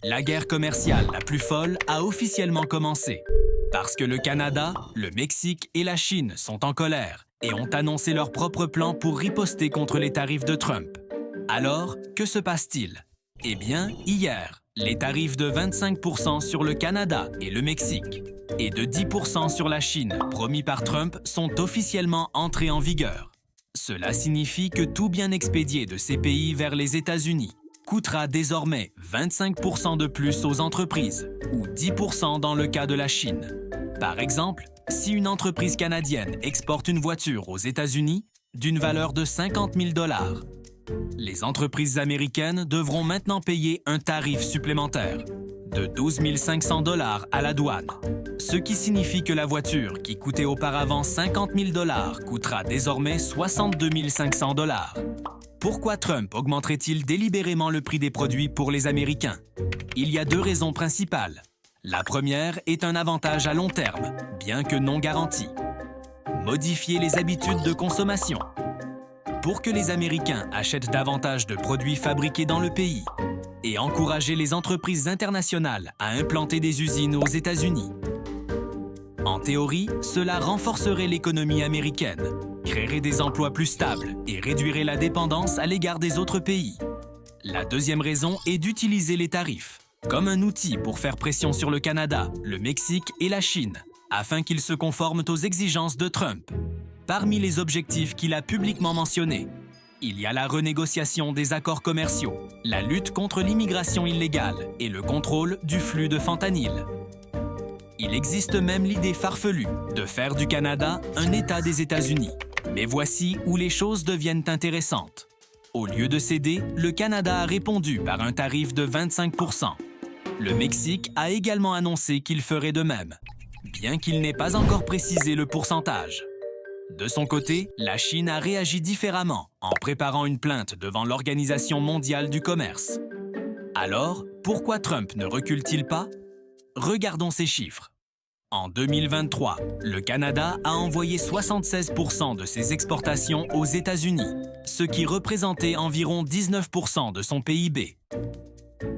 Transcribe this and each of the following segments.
La guerre commerciale la plus folle a officiellement commencé. Parce que le Canada, le Mexique et la Chine sont en colère et ont annoncé leur propre plan pour riposter contre les tarifs de Trump. Alors, que se passe-t-il? Eh bien, hier, les tarifs de 25% sur le Canada et le Mexique et de 10% sur la Chine promis par Trump sont officiellement entrés en vigueur. Cela signifie que tout bien expédié de ces pays vers les États-Unis coûtera désormais 25% de plus aux entreprises ou 10% dans le cas de la Chine. Par exemple, si une entreprise canadienne exporte une voiture aux États-Unis d'une valeur de 50 000 $, les entreprises américaines devront maintenant payer un tarif supplémentaire de 12 500 $ à la douane, ce qui signifie que la voiture qui coûtait auparavant 50 000 $ coûtera désormais 62 500 $. Pourquoi Trump augmenterait-il délibérément le prix des produits pour les Américains? Il y a deux raisons principales. La première est un avantage à long terme, bien que non garanti. Modifier les habitudes de consommation. Pour que les Américains achètent davantage de produits fabriqués dans le pays et encourager les entreprises internationales à implanter des usines aux États-Unis. En théorie, cela renforcerait l'économie américaine, créerait des emplois plus stables et réduirait la dépendance à l'égard des autres pays. La deuxième raison est d'utiliser les tarifs comme un outil pour faire pression sur le Canada, le Mexique et la Chine, afin qu'ils se conforment aux exigences de Trump. Parmi les objectifs qu'il a publiquement mentionnés, il y a la renégociation des accords commerciaux, la lutte contre l'immigration illégale et le contrôle du flux de fentanyl. Il existe même l'idée farfelue de faire du Canada un État des États-Unis. Mais voici où les choses deviennent intéressantes. Au lieu de céder, le Canada a répondu par un tarif de 25%. Le Mexique a également annoncé qu'il ferait de même, bien qu'il n'ait pas encore précisé le pourcentage. De son côté, la Chine a réagi différemment en préparant une plainte devant l'Organisation mondiale du commerce. Alors, pourquoi Trump ne recule-t-il pas? Regardons ces chiffres. En 2023, le Canada a envoyé 76% de ses exportations aux États-Unis, ce qui représentait environ 19% de son PIB.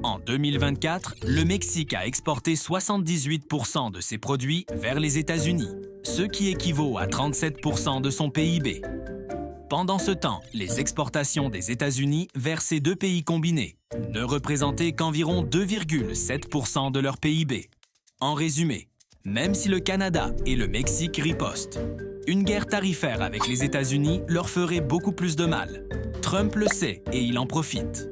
En 2024, le Mexique a exporté 78% de ses produits vers les États-Unis, ce qui équivaut à 37% de son PIB. Pendant ce temps, les exportations des États-Unis vers ces deux pays combinés ne représentaient qu'environ 2,7% de leur PIB. En résumé, même si le Canada et le Mexique ripostent, une guerre tarifaire avec les États-Unis leur ferait beaucoup plus de mal. Trump le sait et il en profite.